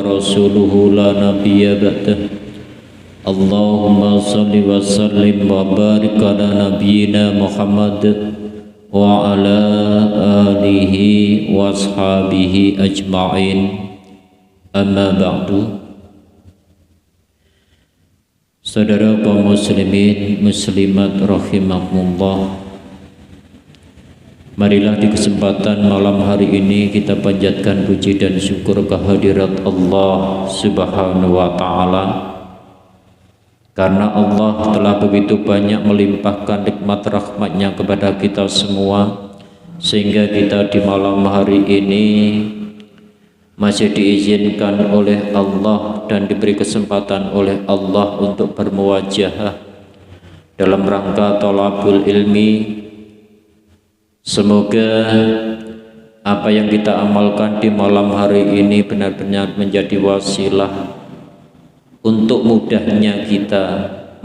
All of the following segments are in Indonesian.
rasuluhu la nabiyya ba'dah. Allahumma salli wa sallim wa barik ala nabiyyina Muhammad wa ala alihi wa ashabihi ajma'in. Amma ba'du. Saudara kaum muslimin muslimat rahimakumullah, marilah di kesempatan malam hari ini kita panjatkan puji dan syukur kehadirat Allah Subhanahu wa ta'ala, karena Allah telah begitu banyak melimpahkan nikmat rahmatnya kepada kita semua, sehingga kita di malam hari ini masih diizinkan oleh Allah dan diberi kesempatan oleh Allah untuk bermuwajahah dalam rangka thalabul ilmi. Semoga apa yang kita amalkan di malam hari ini benar-benar menjadi wasilah untuk mudahnya kita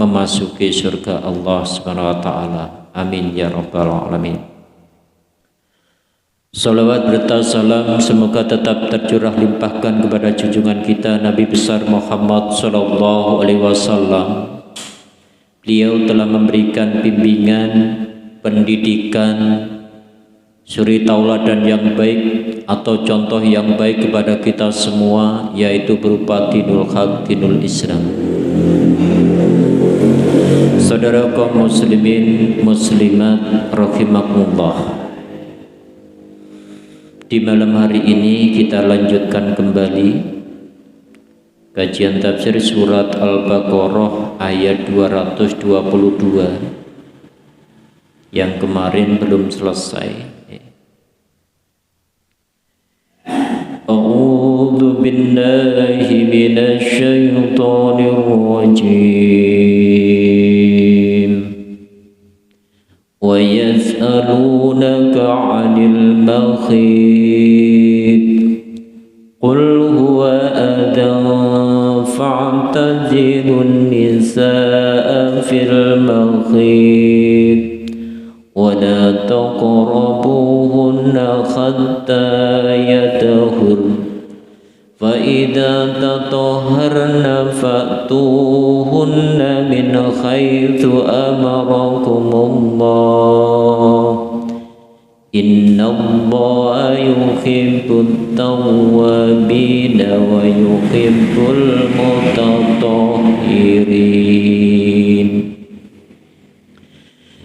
memasuki surga Allah Subhanahu wa ta'ala. Amin ya rabbal alamin. Salawat berta salam semoga tetap tercurah limpahkan kepada junjungan kita Nabi besar Muhammad sallallahu alaihi wasallam. Beliau telah memberikan bimbingan, pendidikan, suri tauladan yang baik atau contoh yang baik kepada kita semua, yaitu berupa dinul haq, dinul Islam. Saudara kaum muslimin muslimat rahimakumullah, di malam hari ini kita lanjutkan kembali kajian tafsir surat Al-Baqarah ayat 222 yang kemarin belum selesai. A'udzu billahi minasy syaithanir rajim. Wa yas'alunaka 'anil makhid qul huwa adan fa'tazilun nisaa fil makhid wa la taqrabuhunna hatta yatahur fa idza tatahharna fa'tuhunna min haitsu amarakumullah innallaha yuhibbut tawwabina wa yuhibbul mutatahhirin.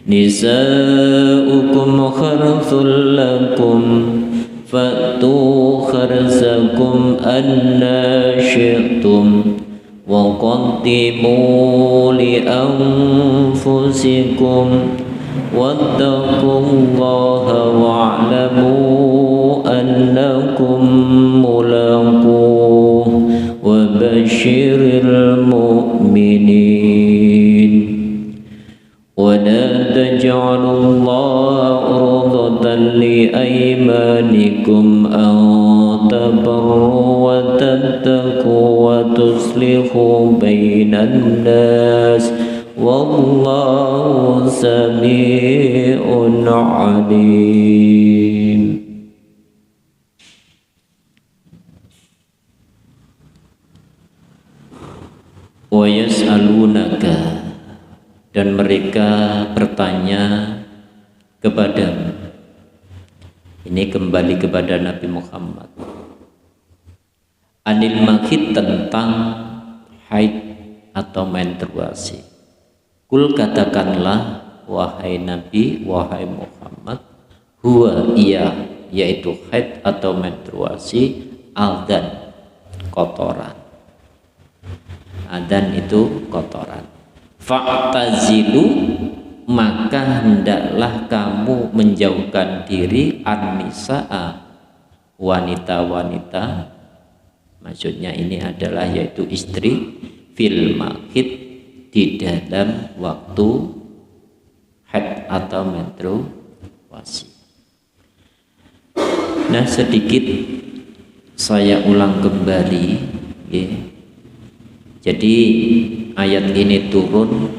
Nisa'ukum kharthul lakum fa'tu kharsakum anna syi'tum wa qaddimu li anfusikum wattaqullaha wa'lamu annakum mulaquh wa basyiril mu'minin. Wa la taj'alullaha urdatan li aymanikum an tabarru wa tattaqu wa tuslihu bainan nas wallahu sami'un alim. Wa yas'alunaka, dan mereka bertanya kepadamu. Ini kembali kepada Nabi Muhammad. Anil makhid, tentang haid atau menstruasi. Kul, katakanlah wahai Nabi, wahai Muhammad, huwa iya, yaitu haid atau menstruasi, aldan, kotoran. Adan itu kotoran. Fa'tazilu, maka hendaklah kamu menjauhkan diri, an-nisaa, wanita-wanita, maksudnya ini adalah yaitu istri, fil makhid, di dalam waktu haid atau menstruasi. Nah, sedikit saya ulang kembali ya. Jadi ayat ini turun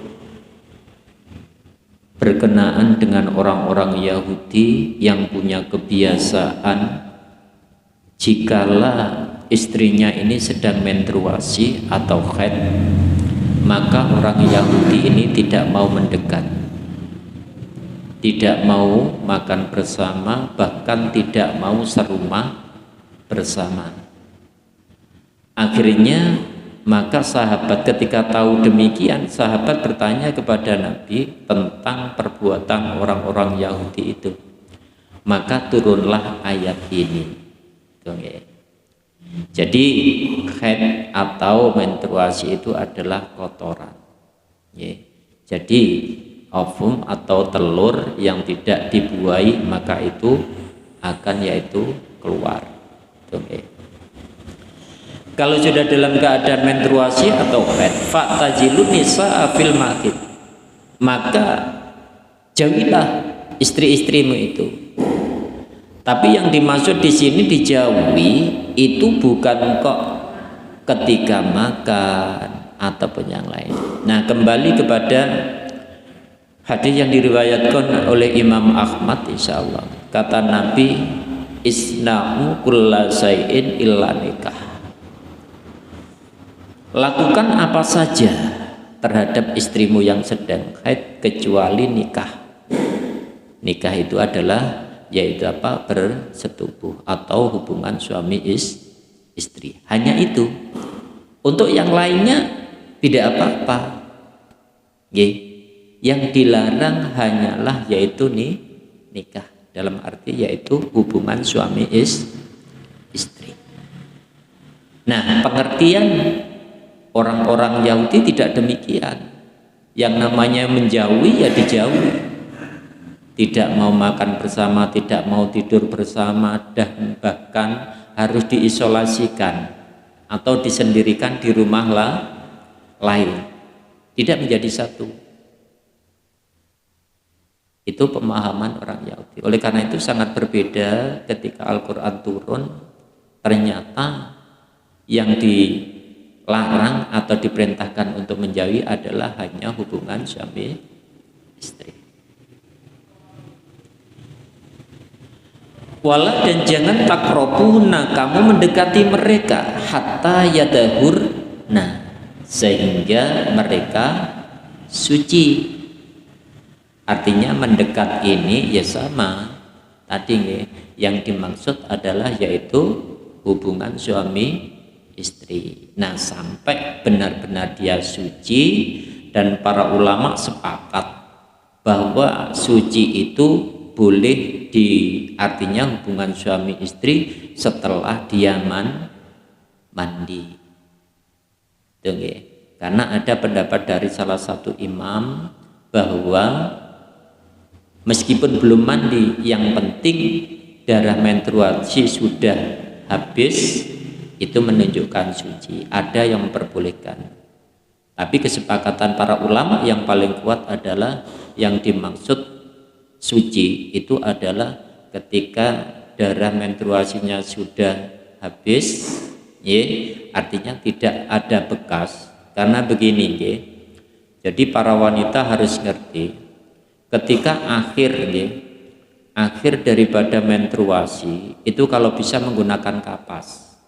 berkenaan dengan orang-orang Yahudi yang punya kebiasaan jikalau istrinya ini sedang menstruasi atau haid, maka orang Yahudi ini tidak mau mendekat, tidak mau makan bersama, bahkan tidak mau serumah bersama. Akhirnya maka sahabat ketika tahu demikian, sahabat bertanya kepada Nabi tentang perbuatan orang-orang Yahudi itu. Maka turunlah ayat ini. Jadi haid atau menstruasi itu adalah kotoran. Jadi ovum atau telur yang tidak dibuai maka itu akan yaitu keluar. Kalau sudah dalam keadaan menstruasi atau haid, fa'tazilun nisaa fil mahid, maka jauhilah istri-istrimu itu. Tapi yang dimaksud di sini dijauhi itu bukan kok ketika makan ataupun yang lain. Nah, kembali kepada hadis yang diriwayatkan oleh Imam Ahmad insyaallah. Kata Nabi, isna'u kulla syai'in illa nikah. Lakukan apa saja terhadap istrimu yang sedang haid kecuali nikah. Nikah itu adalah yaitu apa? Bersetubuh atau hubungan suami istri. Hanya itu. Untuk yang lainnya tidak apa-apa. Yang dilarang hanyalah yaitu nikah. Dalam arti yaitu hubungan suami istri. Nah, pengertian orang-orang Yahudi tidak demikian. Yang namanya menjauhi ya dijauhi. Tidak mau makan bersama, tidak mau tidur bersama, dan bahkan harus diisolasikan atau disendirikan di rumah lain. Tidak menjadi satu. Itu pemahaman orang Yahudi. Oleh karena itu sangat berbeda ketika Al-Quran turun. Ternyata yang dilarang atau diperintahkan untuk menjauhi adalah hanya hubungan suami istri. Wala dan jangan takrobuna, kamu mendekati mereka hatta yadahur, nah sehingga mereka suci. Artinya mendekat ini ya sama tadi yang dimaksud adalah yaitu hubungan suami istri. Nah, sampai benar-benar dia suci, dan para ulama sepakat bahwa suci itu boleh artinya hubungan suami istri setelah dia mandi. Karena ada pendapat dari salah satu imam bahwa meskipun belum mandi, yang penting darah menstruasi sudah habis, itu menunjukkan suci. Ada yang memperbolehkan. Tapi kesepakatan para ulama yang paling kuat adalah yang dimaksud suci itu adalah ketika darah menstruasinya sudah habis, artinya tidak ada bekas. Karena begini, jadi para wanita harus ngerti, ketika akhir daripada menstruasi itu kalau bisa menggunakan kapas,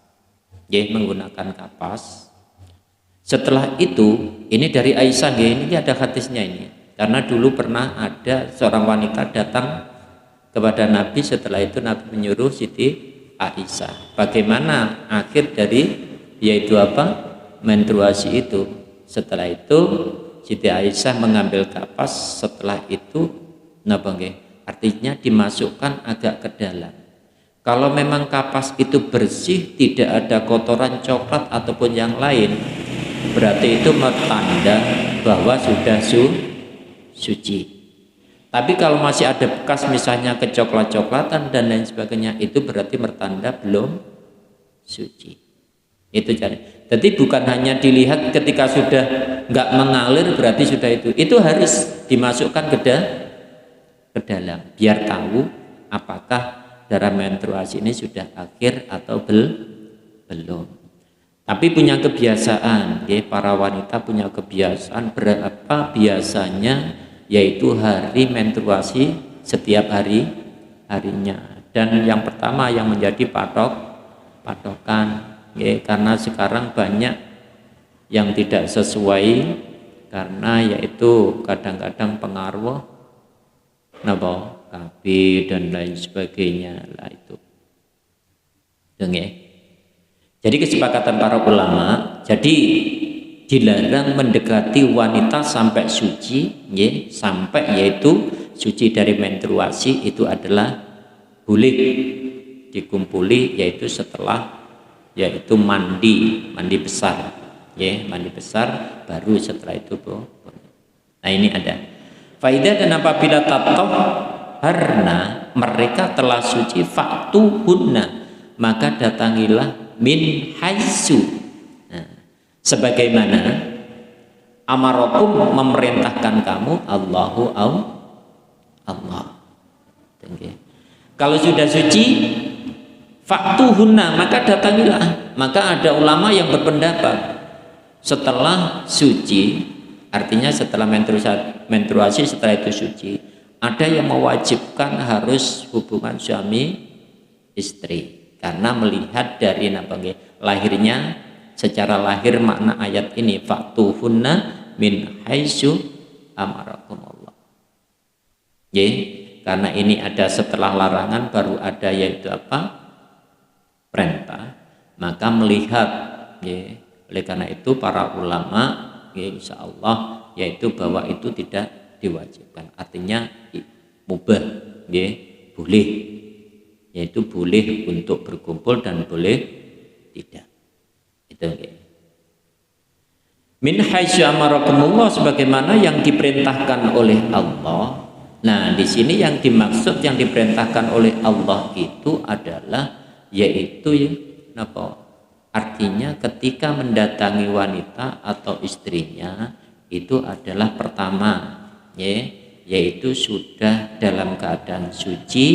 menggunakan kapas. Setelah itu, ini dari Aisyah, ini ada hadisnya ini. Karena dulu pernah ada seorang wanita datang kepada Nabi, setelah itu Nabi menyuruh Siti Aisyah bagaimana akhir dari yaitu apa? Menstruasi itu. Setelah itu Siti Aisyah mengambil kapas, setelah itu artinya dimasukkan agak ke dalam. Kalau memang kapas itu bersih, tidak ada kotoran coklat ataupun yang lain, berarti itu tanda bahwa sudah suci. Tapi kalau masih ada bekas misalnya kecoklat-coklatan dan lain sebagainya, itu berarti bertanda belum suci. Itu jadi bukan hanya dilihat ketika sudah nggak mengalir berarti sudah itu harus dimasukkan ke dalam biar tahu apakah darah menstruasi ini sudah akhir atau belum. Tapi punya kebiasaan, para wanita punya kebiasaan berapa biasanya, yaitu hari menstruasi setiap harinya. Dan yang pertama yang menjadi patokan karena sekarang banyak yang tidak sesuai, karena yaitu kadang-kadang pengaruh KB dan lain sebagainya lah itu. Jadi kesepakatan para ulama, jadi dilarang mendekati wanita sampai suci, sampai yaitu suci dari menstruasi, itu adalah boleh dikumpuli yaitu setelah yaitu mandi besar, mandi besar baru setelah itu Nah ini ada faidah, dan apabila harna mereka telah suci, faktuhunna maka datangilah min haitsu, sebagaimana amarakum memerintahkan kamu Allah. Kalau sudah suci faktuhunna maka datangilah. Maka ada ulama yang berpendapat setelah suci, artinya setelah menstruasi, setelah itu suci, ada yang mewajibkan harus hubungan suami istri, karena melihat dari lahirnya, secara lahir makna ayat ini faktuhunna min haitsu amarakumullah. Karena ini ada setelah larangan baru ada yaitu perintah, maka melihat oleh karena itu para ulama insya Allah yaitu bahwa itu tidak diwajibkan, artinya mubah, boleh, yaitu boleh untuk berkumpul dan boleh tidak. Itu min haitsu amarakumullah, sebagaimana yang diperintahkan oleh Allah. Nah, di sini yang dimaksud yang diperintahkan oleh Allah itu adalah yaitu artinya ketika mendatangi wanita atau istrinya itu adalah pertama yaitu sudah dalam keadaan suci.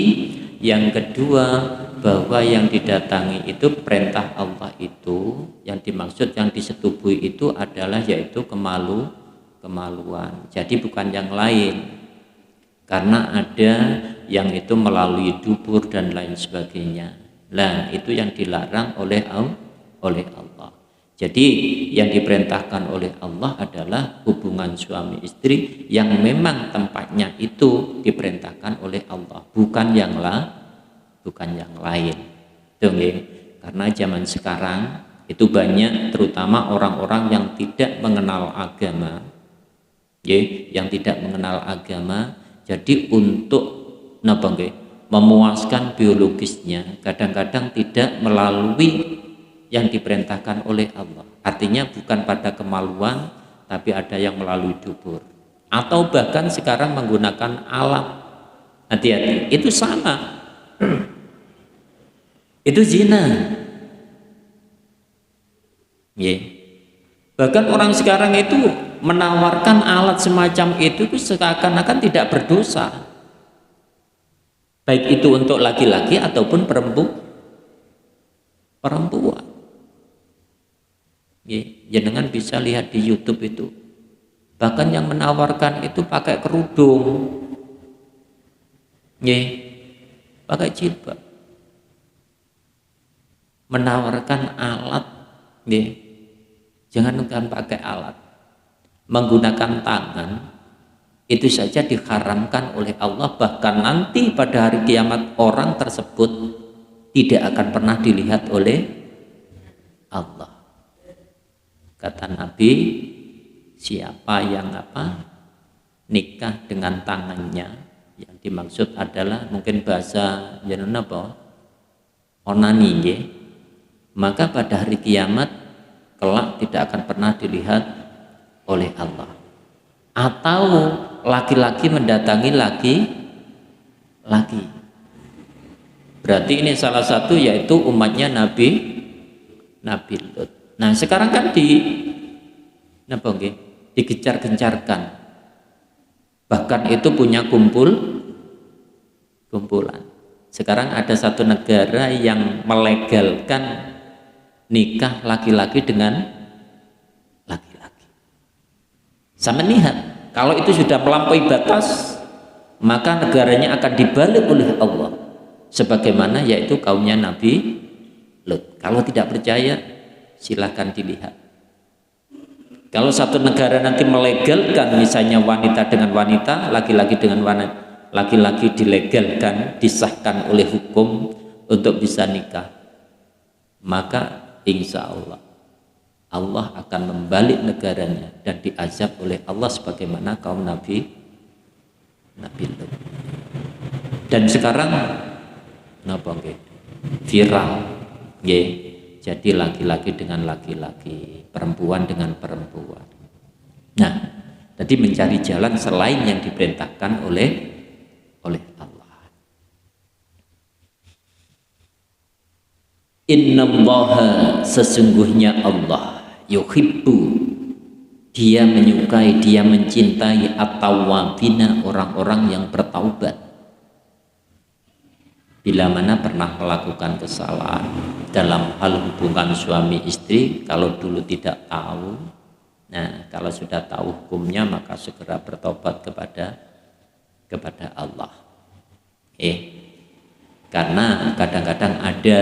Yang kedua, bahwa yang didatangi itu perintah Allah, itu yang dimaksud yang disetubui itu adalah yaitu kemaluan. Jadi bukan yang lain, karena ada yang itu melalui dubur dan lain sebagainya. Nah, itu yang dilarang oleh Allah. Jadi yang diperintahkan oleh Allah adalah hubungan suami istri yang memang tempatnya itu diperintahkan oleh Allah, bukan yang lain. Karena zaman sekarang itu banyak terutama orang-orang yang tidak mengenal agama, yang tidak mengenal agama. Jadi untuk memuaskan biologisnya kadang-kadang tidak melalui yang diperintahkan oleh Allah. Artinya bukan pada kemaluan, tapi ada yang melalui dubur. Atau bahkan sekarang menggunakan alat. Hati-hati, itu sama. Itu zina. Bahkan orang sekarang itu menawarkan alat semacam itu seakan-akan tidak berdosa. Baik itu untuk laki-laki ataupun perempuan. Jenengan bisa lihat di YouTube itu, bahkan yang menawarkan itu pakai kerudung, pakai jilbab, menawarkan alat, jangan pakai alat, menggunakan tangan, itu saja diharamkan oleh Allah. Bahkan nanti pada hari kiamat orang tersebut tidak akan pernah dilihat oleh Allah. Kata Nabi, siapa yang nikah dengan tangannya, yang dimaksud adalah mungkin bahasa onani, maka pada hari kiamat kelak tidak akan pernah dilihat oleh Allah. Atau laki-laki mendatangi laki-laki, berarti ini salah satu yaitu umatnya Nabi Lut. Nah sekarang kan digencar-gencarkan, bahkan itu punya kumpulan. Sekarang ada satu negara yang melegalkan nikah laki-laki dengan laki-laki. Saya melihat kalau itu sudah melampaui batas, maka negaranya akan dibalik oleh Allah, sebagaimana yaitu kaumnya Nabi Lut. Kalau tidak percaya, silakan dilihat. Kalau satu negara nanti melegalkan misalnya wanita dengan wanita, laki-laki dengan wanita, laki-laki dilegalkan, disahkan oleh hukum untuk bisa nikah, maka insya Allah Allah akan membalik negaranya dan diazab oleh Allah sebagaimana kaum Nabi Lut. Dan sekarang napa nggih? Viral nggih. Jadi laki-laki dengan laki-laki, perempuan dengan perempuan. Nah, tadi mencari jalan selain yang diperintahkan oleh Allah. Innallaha, sesungguhnya Allah, yuhibbu, dia menyukai, dia mencintai at-tawwabina, orang-orang yang bertaubat. Bila mana pernah melakukan kesalahan dalam hal hubungan suami istri, kalau dulu tidak tahu, nah kalau sudah tahu hukumnya maka segera bertobat kepada Allah. Karena kadang-kadang ada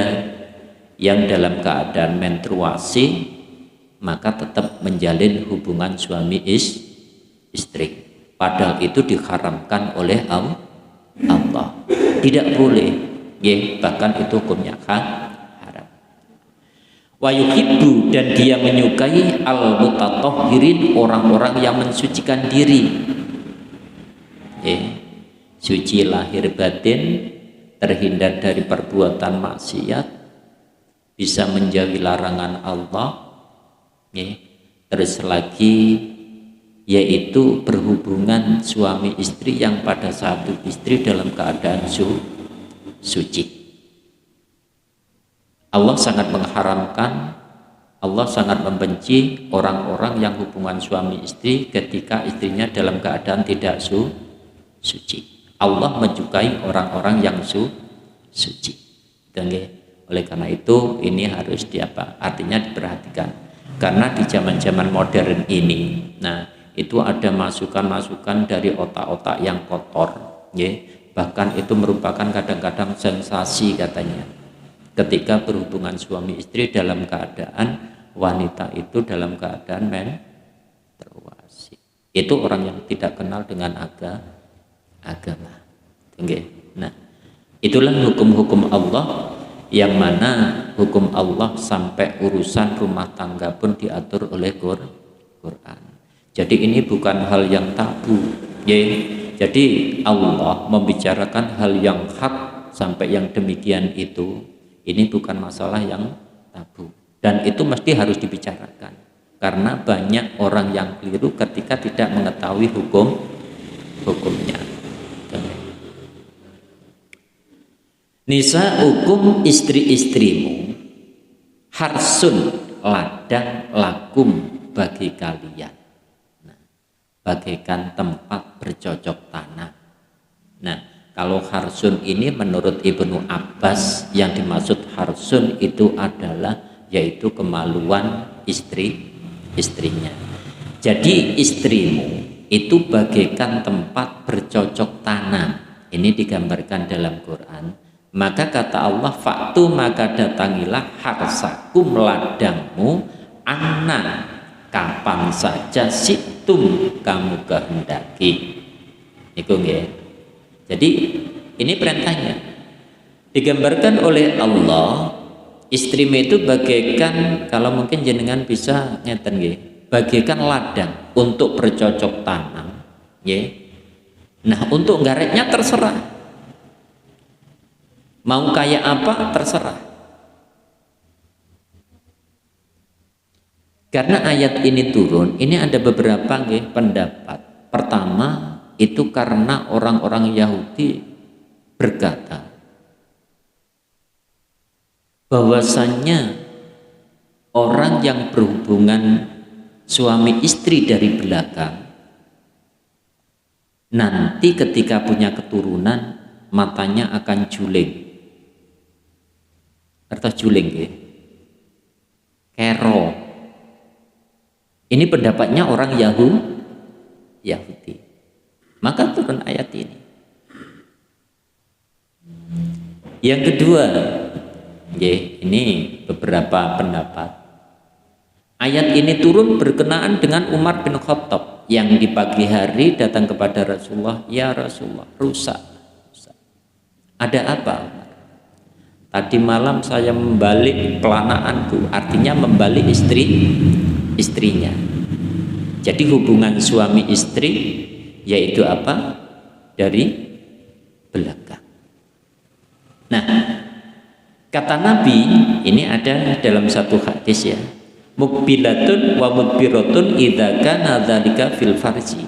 yang dalam keadaan menstruasi maka tetap menjalin hubungan suami istri, padahal itu diharamkan oleh Allah. Tidak boleh, bahkan itu hukumnya haram. Wa yuhibbu, dan dia menyukai al-mutatahhirin, orang-orang yang mensucikan diri, suci lahir batin, terhindar dari perbuatan maksiat, bisa menjauhi larangan Allah, terus lagi yaitu berhubungan suami istri yang pada satu istri dalam keadaan suci. Allah sangat mengharamkan, Allah sangat membenci orang-orang yang hubungan suami istri ketika istrinya dalam keadaan tidak suci. Allah menyukai orang-orang yang suci. Oleh karena itu ini harus artinya diperhatikan. Karena di zaman-zaman modern ini, nah itu ada masukan-masukan dari otak-otak yang kotor, bahkan itu merupakan kadang-kadang sensasi katanya ketika berhubungan suami istri dalam keadaan wanita itu dalam keadaan menstruasi. Itu orang yang tidak kenal dengan agama. Nah, itulah hukum-hukum Allah, yang mana hukum Allah sampai urusan rumah tangga pun diatur oleh Quran. Jadi ini bukan hal yang tabu, Jadi Allah membicarakan hal yang hak sampai yang demikian itu, ini bukan masalah yang tabu, dan itu mesti harus dibicarakan karena banyak orang yang keliru ketika tidak mengetahui hukumnya. Nisa'ukum, istri-istrimu, harsun, ladang, lakum, bagi kalian, bagaikan tempat bercocok tanam. Nah, kalau harsun ini menurut Ibnu Abbas yang dimaksud harsun itu adalah yaitu kemaluan istrinya. Jadi istrimu itu bagaikan tempat bercocok tanam. Ini digambarkan dalam Quran. Maka kata Allah, faktu, maka datangilah harsakum, ladangmu, anak kapan saja situm kamu kehendaki. Iku nggih. Jadi ini perintahnya digambarkan oleh Allah. Istrimu itu bagaikan, kalau mungkin jenengan bisa ngeten nggih, bagaikan ladang untuk bercocok tanam, Nah, untuk nggareknya terserah. Mau kayak apa terserah. Karena ayat ini turun, ini ada beberapa pendapat. Pertama, itu karena orang-orang Yahudi berkata bahwasannya orang yang berhubungan suami istri dari belakang nanti ketika punya keturunan matanya akan juling. Artinya juling kero. Ini pendapatnya orang Yahudi. Maka turun ayat ini. Yang kedua, Ini beberapa pendapat. Ayat ini turun berkenaan dengan Umar bin Khattab yang di pagi hari datang kepada Rasulullah, "Ya Rasulullah, rusak. Ada apa, Umar? Tadi malam saya membalik pelanaanku," artinya membalik istrinya. Jadi hubungan suami istri yaitu apa? Dari belakang. Nah, kata Nabi ini ada dalam satu hadis ya, mukbilatun wa mudbiratun idza kana dzalika fil farji.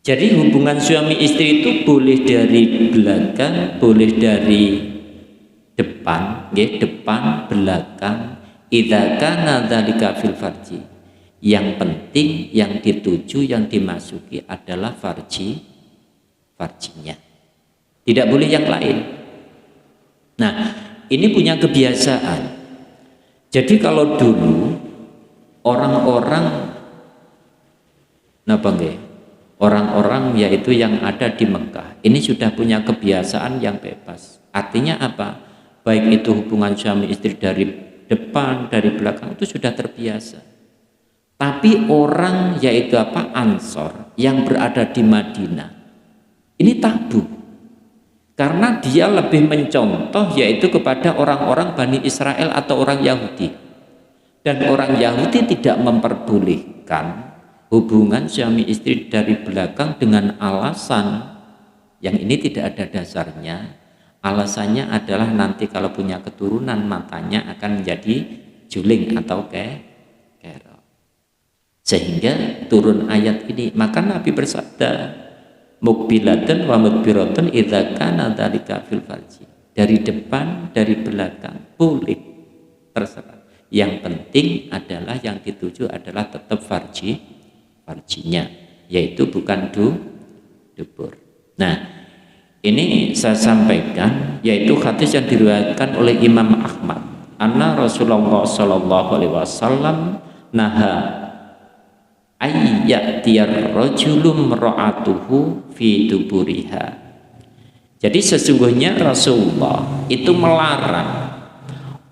Jadi hubungan suami istri itu boleh dari belakang, boleh dari depan, depan, belakang, idza kana dzalika fil farji. Yang penting yang dituju, yang dimasuki adalah farjinya. Tidak boleh yang lain. Nah, ini punya kebiasaan. Jadi kalau dulu orang-orang orang-orang yaitu yang ada di Mekah ini sudah punya kebiasaan yang bebas. Artinya apa? Baik itu hubungan suami istri dari depan, dari belakang itu sudah terbiasa. Tapi orang yaitu Ansor yang berada di Madinah ini tabu. Karena dia lebih mencontoh yaitu kepada orang-orang Bani Israel atau orang Yahudi. Dan orang Yahudi tidak memperbolehkan hubungan suami istri dari belakang dengan alasan yang ini tidak ada dasarnya. Alasannya adalah nanti kalau punya keturunan matanya akan menjadi juling atau kerok. Sehingga turun ayat ini. Maka Nabi bersabda, mukbilatun wa mudbiratun idza kana dzalika fil farji. Dari depan, dari belakang boleh, terserah. Yang penting adalah yang dituju adalah tetap farjinya, yaitu bukan dubur. Nah, ini saya sampaikan yaitu hadis yang diriwayatkan oleh Imam Ahmad. Anna Rasulullah sallallahu alaihi wasallam naha ayyatiyar rajulum ra'atuhu fi duburiha. Jadi sesungguhnya Rasulullah itu melarang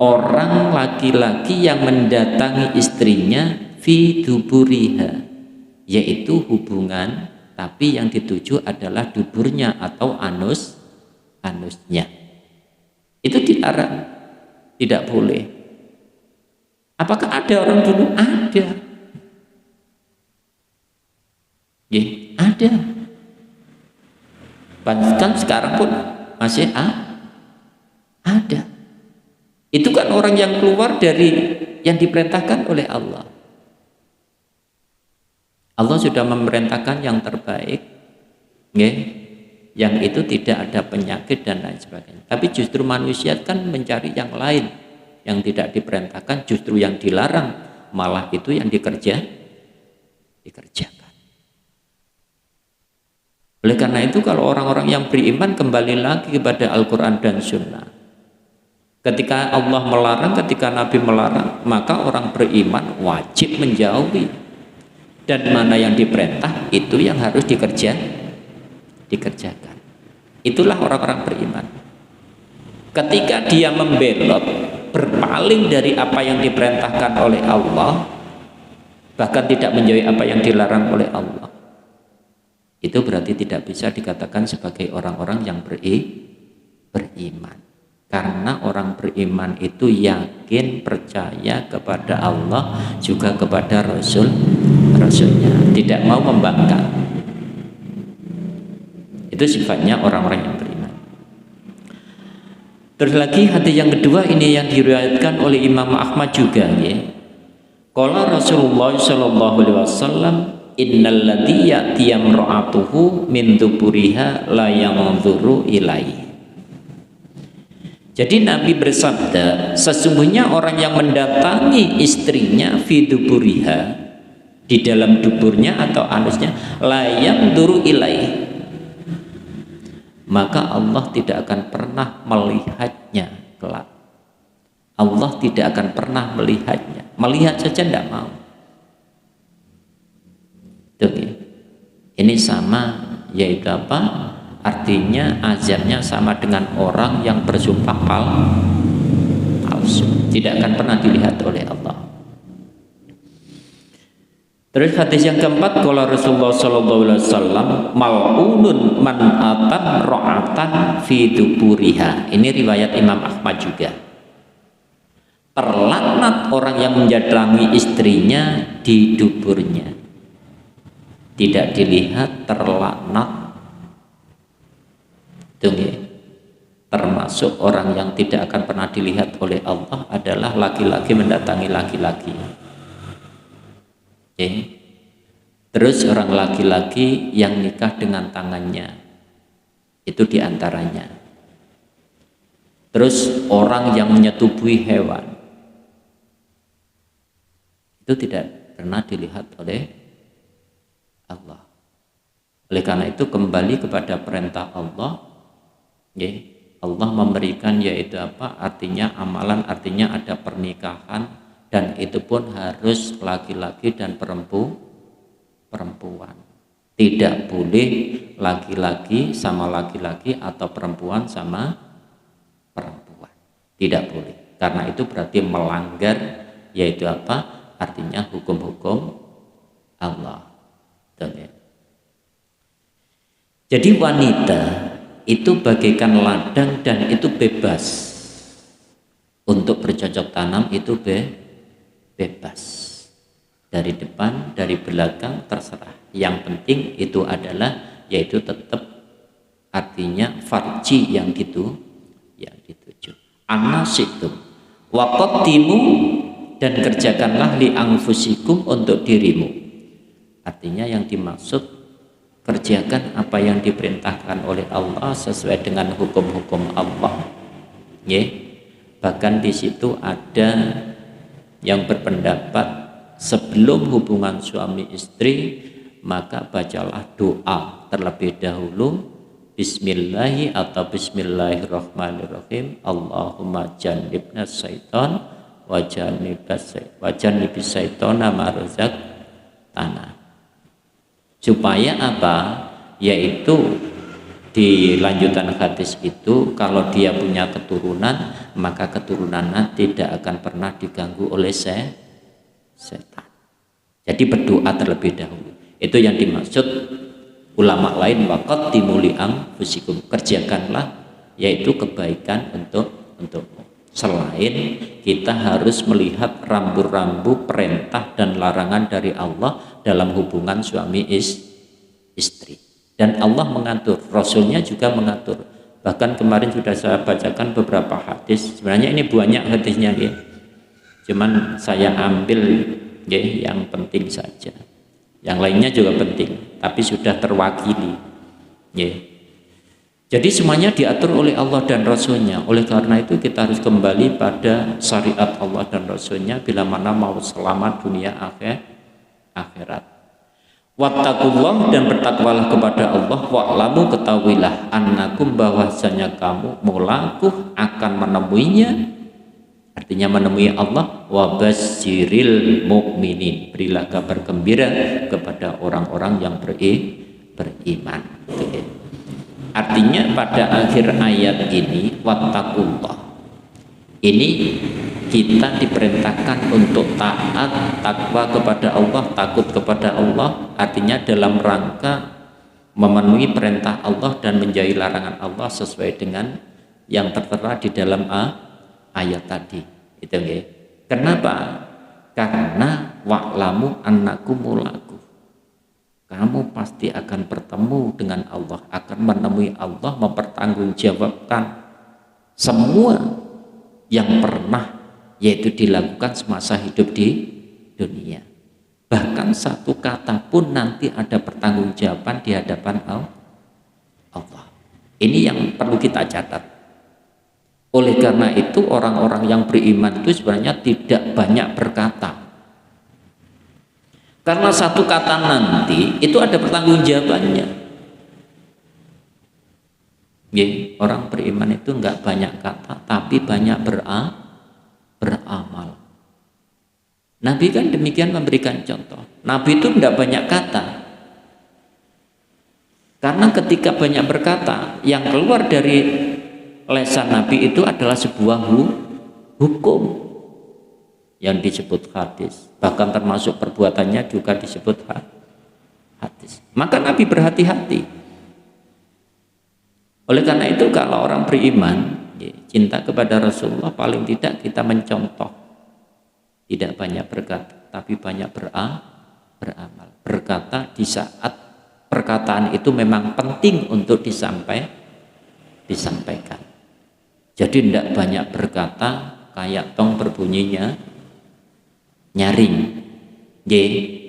orang laki-laki yang mendatangi istrinya fi duburiha, yaitu hubungan tapi yang dituju adalah duburnya atau anusnya. Itu dilarang, tidak boleh. Apakah ada orang dulu? Ada. Ada. Bahkan sekarang pun masih ada. Itu kan orang yang keluar dari yang diperintahkan oleh Allah. Allah sudah memerintahkan yang terbaik, yang itu tidak ada penyakit dan lain sebagainya. Tapi justru manusia kan mencari yang lain, yang tidak diperintahkan, justru yang dilarang, malah itu yang dikerjakan. Oleh karena itu kalau orang-orang yang beriman kembali lagi kepada Al-Quran dan Sunnah, ketika Allah melarang, ketika Nabi melarang, maka orang beriman wajib menjauhi. Dan mana yang diperintah itu yang harus dikerjakan. Itulah orang-orang beriman. Ketika dia membelot, berpaling dari apa yang diperintahkan oleh Allah, bahkan tidak menjauhi apa yang dilarang oleh Allah, itu berarti tidak bisa dikatakan sebagai orang-orang yang beriman. Karena orang beriman itu yakin, percaya kepada Allah, juga kepada Rasulnya, tidak mau membangkang. Itu sifatnya orang-orang yang beriman. Terus lagi hadis yang kedua ini yang diriwayatkan oleh Imam Ahmad juga, qala Rasulullah sallallahu alaihi wasallam, innal ladzi ya'ti imra'atuhu min duburiha la yanzuru ilaihi. Jadi Nabi bersabda, sesungguhnya orang yang mendatangi istrinya fi duburiha, di dalam duburnya atau anusnya, la yanzuru ilaihi, maka Allah tidak akan pernah melihatnya kelak. Allah tidak akan pernah melihatnya. Melihat saja tidak mau. Tuh, ini sama, yaitu apa? artinya azabnya sama dengan orang yang bersumpah palsu, tidak akan pernah dilihat oleh Allah. Terus hadis yang keempat, kalau Rasulullah SAW, mal'unun man atan ro'atan fi duburiha. Ini riwayat Imam Ahmad juga. Terlaknat orang yang mendatangi istrinya di duburnya. Tidak dilihat, terlaknat. Tunggu. Termasuk orang yang tidak akan pernah dilihat oleh Allah adalah laki-laki mendatangi laki-laki. Terus orang laki-laki yang nikah dengan tangannya, itu diantaranya. Terus orang yang menyetubuhi hewan, itu tidak pernah dilihat oleh Allah. Oleh karena itu kembali kepada perintah Allah, Allah memberikan yaitu apa? Artinya amalan, artinya ada pernikahan. Dan itu pun harus laki-laki dan perempuan. Tidak boleh laki-laki sama laki-laki atau perempuan sama perempuan. Tidak boleh. Karena itu berarti melanggar yaitu apa? Artinya hukum-hukum Allah. Jadi wanita itu bagaikan ladang dan itu bebas. Untuk bercocok tanam itu bebas, dari depan, dari belakang, terserah. Yang penting itu adalah yaitu tetap artinya farji yang dituju. Anasitum waqaddimu, dan kerjakanlah li anfusikum, untuk dirimu. Artinya yang dimaksud kerjakan apa yang diperintahkan oleh Allah sesuai dengan hukum-hukum Allah. Bahkan di situ ada yang berpendapat sebelum hubungan suami istri maka bacalah doa terlebih dahulu, bismillahi atau bismillahirrahmanirrahim, Allahumma jannibna syaitan wa jannibis syaitana ma razaqtana. Supaya apa? Yaitu di lanjutan hadis itu, kalau dia punya keturunan, maka keturunannya tidak akan pernah diganggu oleh setan. Jadi berdoa terlebih dahulu. Itu yang dimaksud ulama lain, waqaddimu li anfusikum, kerjakanlah yaitu kebaikan untukmu. Selain kita harus melihat rambu-rambu perintah dan larangan dari Allah dalam hubungan suami istri. Dan Allah mengatur, Rasulnya juga mengatur. Bahkan kemarin sudah saya bacakan beberapa hadis. Sebenarnya ini banyak hadisnya, cuman saya ambil yang penting saja. Yang lainnya juga penting, tapi sudah terwakili. Jadi semuanya diatur oleh Allah dan Rasulnya. Oleh karena itu kita harus kembali pada syariat Allah dan Rasulnya bila mana mau selamat dunia akhirat. Wattaqullah, dan bertakwalah kepada Allah, wa'lamu, ketahuilah, annakum, bahwasanya kamu mulakuh, akan menemuinya, artinya menemui Allah, wa basyiril mu'minin, berilah kabar gembira kepada orang-orang yang beriman. Artinya pada akhir ayat ini, wattaqullah, ini kita diperintahkan untuk taat, takwa kepada Allah, takut kepada Allah, artinya dalam rangka memenuhi perintah Allah dan menjauhi larangan Allah sesuai dengan yang tertera di dalam ayat tadi. Itu ya. Kenapa? Karena wa'lamu annakum mulaku. Kamu pasti akan bertemu dengan Allah, akan menemui Allah, mempertanggungjawabkan semua yang pernah yaitu dilakukan semasa hidup di dunia. Bahkan satu kata pun nanti ada pertanggungjawaban di hadapan Allah. Ini yang perlu kita catat. Oleh karena itu orang-orang yang beriman itu sebenarnya tidak banyak berkata. Karena satu kata nanti itu ada pertanggungjawabannya. Orang beriman itu enggak banyak kata, tapi banyak beramal. Nabi kan demikian memberikan contoh. Nabi itu tidak banyak kata, Karena ketika banyak berkata, yang keluar dari lisan Nabi itu adalah sebuah hukum yang disebut hadis. Bahkan termasuk perbuatannya juga disebut hadis. Maka Nabi berhati-hati. Oleh karena itu kalau orang beriman cinta kepada Rasulullah, paling tidak kita mencontoh, tidak banyak berkata tapi banyak beramal. Berkata di saat perkataan itu memang penting untuk disampaikan. Jadi tidak banyak berkata kayak tong berbunyinya nyaring,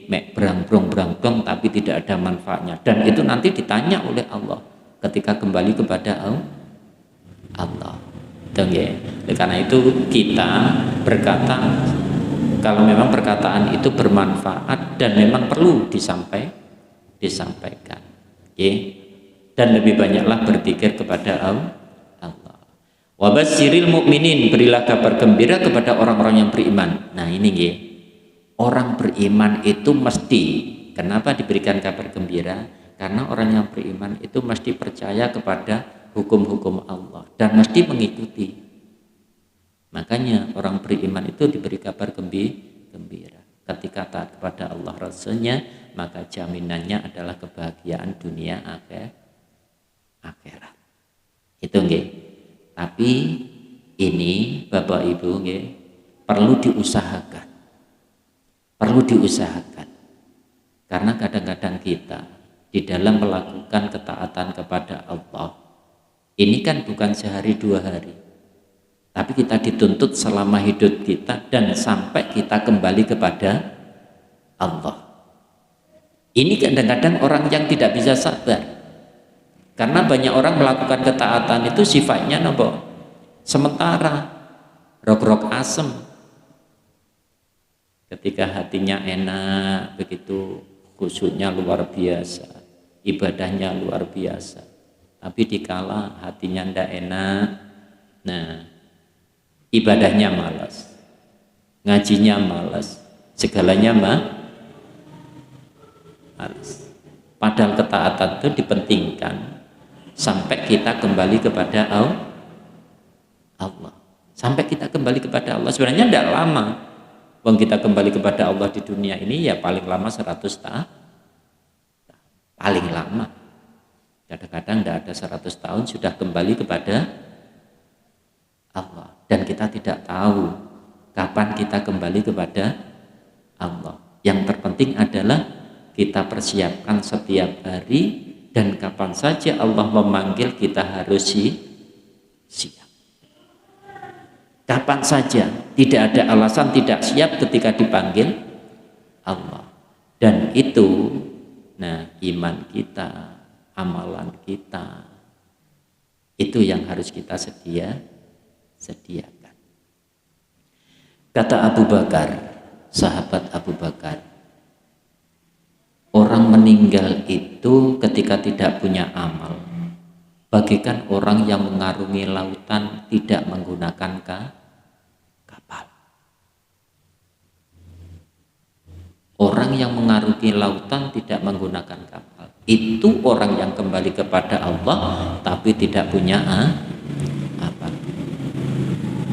mek berang-brong tapi tidak ada manfaatnya, dan itu nanti ditanya oleh Allah ketika kembali kepada Allah. Karena itu kita berkata kalau memang perkataan itu bermanfaat dan memang perlu disampaikan, dan lebih banyaklah berpikir kepada Allah. Wa basyiril mu'minin, berilah kabar gembira kepada orang-orang yang beriman. Nah ini orang beriman itu mesti, kenapa diberikan kabar gembira? Karena orang yang beriman itu mesti percaya kepada hukum-hukum Allah dan mesti mengikuti. Makanya orang beriman itu diberi kabar gembira. Ketika taat kepada Allah Rasulnya, maka jaminannya adalah kebahagiaan dunia akhirat. Itu Tapi ini Bapak Ibu perlu diusahakan. Karena kadang-kadang kita di dalam melakukan ketaatan kepada Allah ini kan bukan sehari dua hari, tapi kita dituntut selama hidup kita dan sampai kita kembali kepada Allah. Ini kadang-kadang orang yang tidak bisa sabar. Karena banyak orang melakukan ketaatan itu sifatnya sementara, rok-rok asem. Ketika hatinya enak, begitu khusyuknya luar biasa, ibadahnya luar biasa. Tapi dikala hatinya ndak enak, nah ibadahnya malas, ngajinya malas, segalanya malas. Padahal ketaatan itu dipentingkan sampai kita kembali kepada Allah. Sampai kita kembali kepada Allah. Sebenarnya tidak lama. Wong kita kembali kepada Allah di dunia ini ya paling lama 100 tahun. Paling lama. Kadang-kadang tidak ada 100 tahun sudah kembali kepada Allah. Dan kita tidak tahu kapan kita kembali kepada Allah. Yang terpenting adalah kita persiapkan setiap hari, dan kapan saja Allah memanggil kita harus siap. Kapan saja, tidak ada alasan tidak siap ketika dipanggil Allah. Dan itu, iman kita, amalan kita, itu yang harus kita sediakan. Kata Abu Bakar, sahabat Abu Bakar, orang meninggal itu ketika tidak punya amal bagaikan orang yang mengarungi lautan tidak menggunakan kapal. Orang yang mengarungi lautan tidak menggunakan kapal itu orang yang kembali kepada Allah tapi tidak punya apa.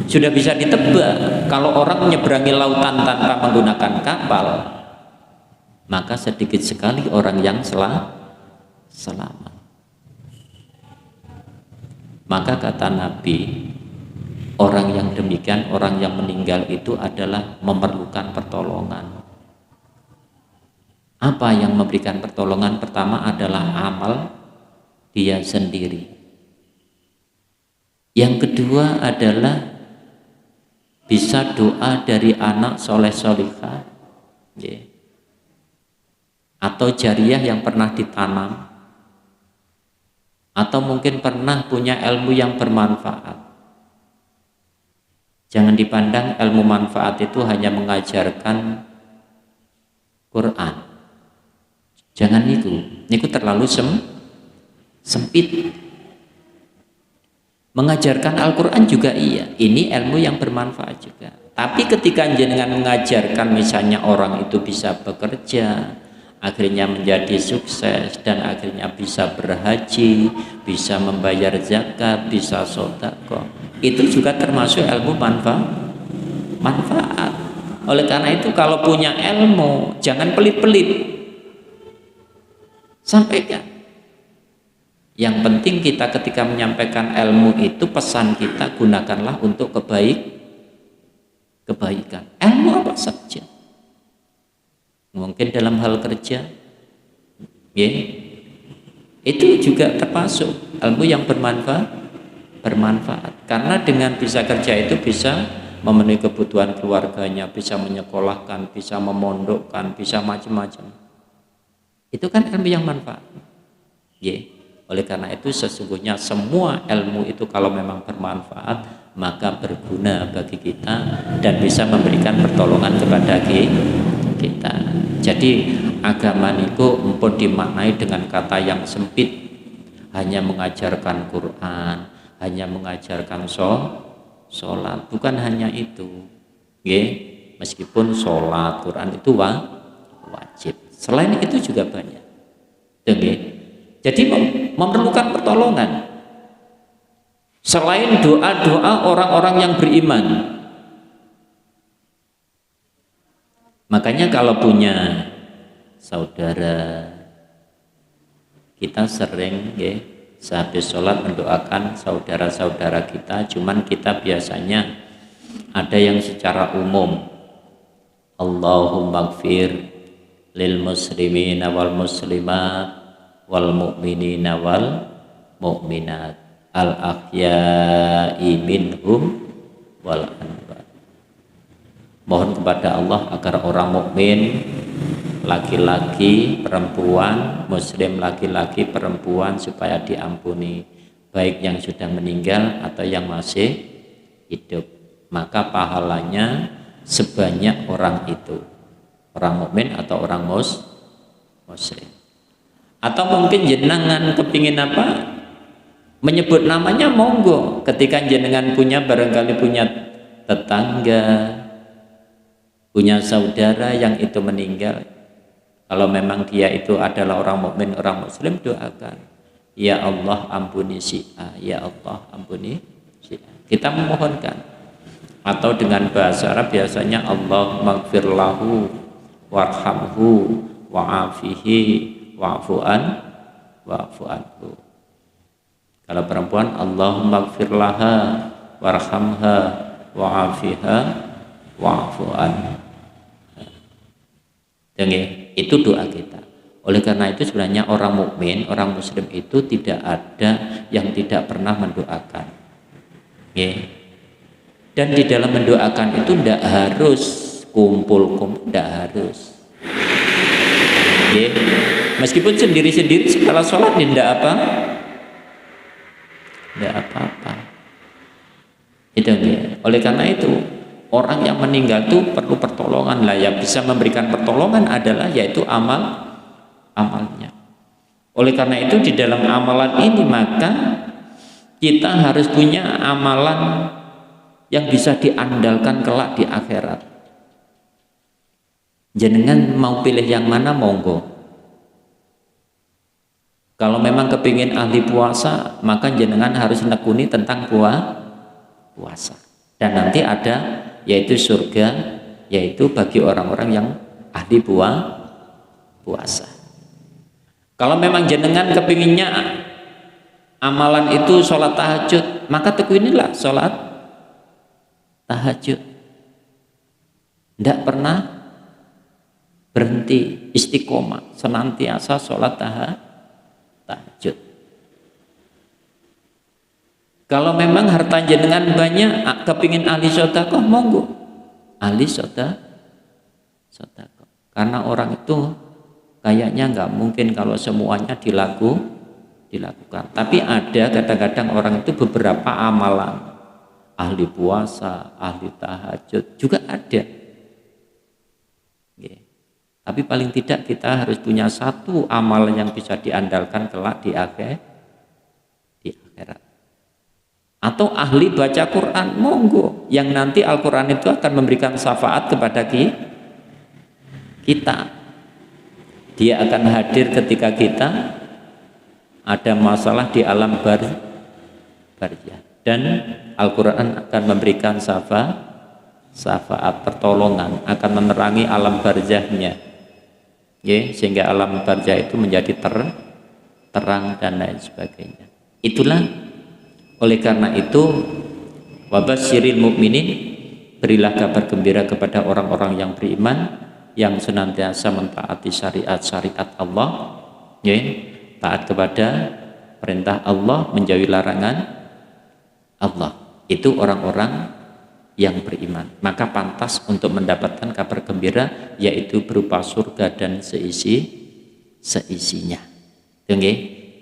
Sudah bisa ditebak kalau orang menyeberangi lautan tanpa menggunakan kapal, maka sedikit sekali orang yang selamat. Maka kata Nabi, orang yang demikian, orang yang meninggal itu adalah memerlukan pertolongan. Apa yang memberikan pertolongan? Pertama adalah amal dia sendiri. Yang kedua adalah bisa doa dari anak soleh solihah, atau jariah yang pernah ditanam, atau mungkin pernah punya ilmu yang bermanfaat. Jangan dipandang ilmu manfaat itu hanya mengajarkan Quran. Jangan itu terlalu sempit. Mengajarkan Al-Quran juga iya, ini ilmu yang bermanfaat juga. Tapi ketika jenengan mengajarkan misalnya orang itu bisa bekerja, akhirnya menjadi sukses dan akhirnya bisa berhaji, bisa membayar zakat, bisa sedekah. Itu juga termasuk ilmu manfaat. Oleh karena itu kalau punya ilmu jangan pelit-pelit. Sampaikan. Yang penting kita ketika menyampaikan ilmu itu pesan kita gunakanlah untuk kebaikan. Ilmu apa saja. Mungkin dalam hal kerja, ya, itu juga termasuk ilmu yang bermanfaat. Karena dengan bisa kerja itu bisa memenuhi kebutuhan keluarganya, bisa menyekolahkan, bisa memondokkan, bisa macam-macam. Itu kan ilmu yang manfaat. Ya. Oleh karena itu sesungguhnya semua ilmu itu kalau memang bermanfaat maka berguna bagi kita dan bisa memberikan pertolongan kepada kita. Jadi agama niku empun dimaknai dengan kata yang sempit, hanya mengajarkan Quran, hanya mengajarkan sholat, bukan hanya itu. Nggih, meskipun sholat Quran itu wajib. Selain itu juga banyak. Nggih. Jadi memerlukan pertolongan. Selain doa-doa orang-orang yang beriman. Makanya kalau punya saudara, kita sering ya, sehabis sholat mendoakan saudara-saudara kita, cuman kita biasanya ada yang secara umum, Allahumma gfir lil muslimina wal muslimat wal mu'minina wal mu'minat al ahya'i minhum wal anwar. Mohon kepada Allah agar orang mukmin laki-laki, perempuan, muslim laki-laki, perempuan supaya diampuni, baik yang sudah meninggal atau yang masih hidup. Maka pahalanya sebanyak orang itu, orang mukmin atau orang muslim. Atau mungkin jenengan kepingin apa? Menyebut namanya monggo. Ketika jenengan punya barangkali punya tetangga, punya saudara yang itu meninggal, kalau memang dia itu adalah orang mukmin, orang muslim, doakan, ya Allah ampuni si A, ya Allah ampuni si A. Kita memohonkan. Atau dengan bahasa Arab biasanya Allah maghfir lahu warhamhu wa'afihi wa'fu anhu. Kalau perempuan Allahumma maghfir laha warhamha wa'afiha wa'fu anha. Itu doa kita. Oleh karena itu sebenarnya orang mukmin, orang muslim itu tidak ada yang tidak pernah mendoakan. Dan di dalam mendoakan itu tidak harus kumpul-kumpul, tidak harus. Meskipun sendiri-sendiri setelah sholat tidak apa-apa. Itu oleh karena itu orang yang meninggal itu perlu pertolongan lah, yang bisa memberikan pertolongan adalah yaitu amalnya. Oleh karena itu di dalam amalan ini maka kita harus punya amalan yang bisa diandalkan kelak di akhirat. Jenengan mau pilih yang mana monggo. Kalau memang kepingin ahli puasa maka jenengan harus nekuni tentang puasa. Dan nanti ada yaitu surga, yaitu bagi orang-orang yang ahli puasa. Kalau memang jenengan kepinginnya amalan itu sholat tahajud, maka tekunilah sholat tahajud. Tidak pernah berhenti, istiqomah, senantiasa sholat tahajud. Kalau memang harta jenengan banyak, kepingin ahli sedekah, monggo ahli sedekah. Karena orang itu kayaknya nggak mungkin kalau semuanya dilakukan. Tapi ada kadang-kadang orang itu beberapa amalan, ahli puasa, ahli tahajud juga ada. Tapi paling tidak kita harus punya satu amalan yang bisa diandalkan kelak di akhirat. Atau ahli baca Quran, monggo, yang nanti Al-Quran itu akan memberikan syafaat kepada kita. Dia akan hadir ketika kita ada masalah di alam barzah. Dan Al-Quran akan memberikan syafaat pertolongan, akan menerangi alam barzahnya, sehingga alam barzah itu menjadi terang dan lain sebagainya. Itulah, oleh karena itu, wabasyiril mukminin, berilah kabar gembira kepada orang-orang yang beriman, yang senantiasa mentaati syariat-syariat Allah, taat kepada perintah Allah, menjauhi larangan Allah. Itu orang-orang yang beriman, maka pantas untuk mendapatkan kabar gembira, yaitu berupa surga dan seisinya.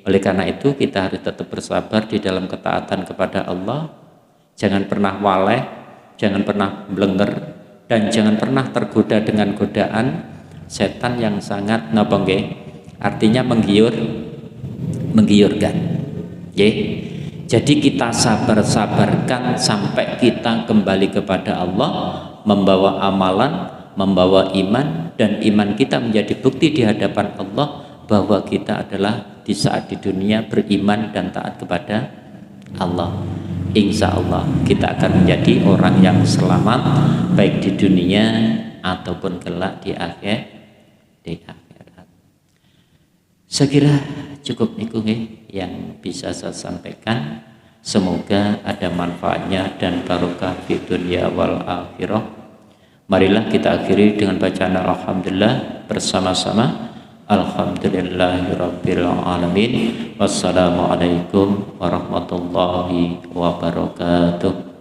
Oleh karena itu kita harus tetap bersabar di dalam ketaatan kepada Allah. Jangan pernah waleh, jangan pernah blenger, dan jangan pernah tergoda dengan godaan setan yang sangat artinya menggiurkan. Jadi kita sabar-sabarkan sampai kita kembali kepada Allah, membawa amalan, membawa iman, dan iman kita menjadi bukti di hadapan Allah bahwa kita adalah di saat di dunia beriman dan taat kepada Allah. Insya Allah kita akan menjadi orang yang selamat baik di dunia ataupun kelak di akhirat. Saya kira cukup niku yang bisa saya sampaikan. Semoga ada manfaatnya dan barokah di dunia wal akhirah. Marilah kita akhiri dengan bacaan alhamdulillah bersama-sama. Alhamdulillahirabbil alamin. Wassalamualaikum warahmatullahi wabarakatuh.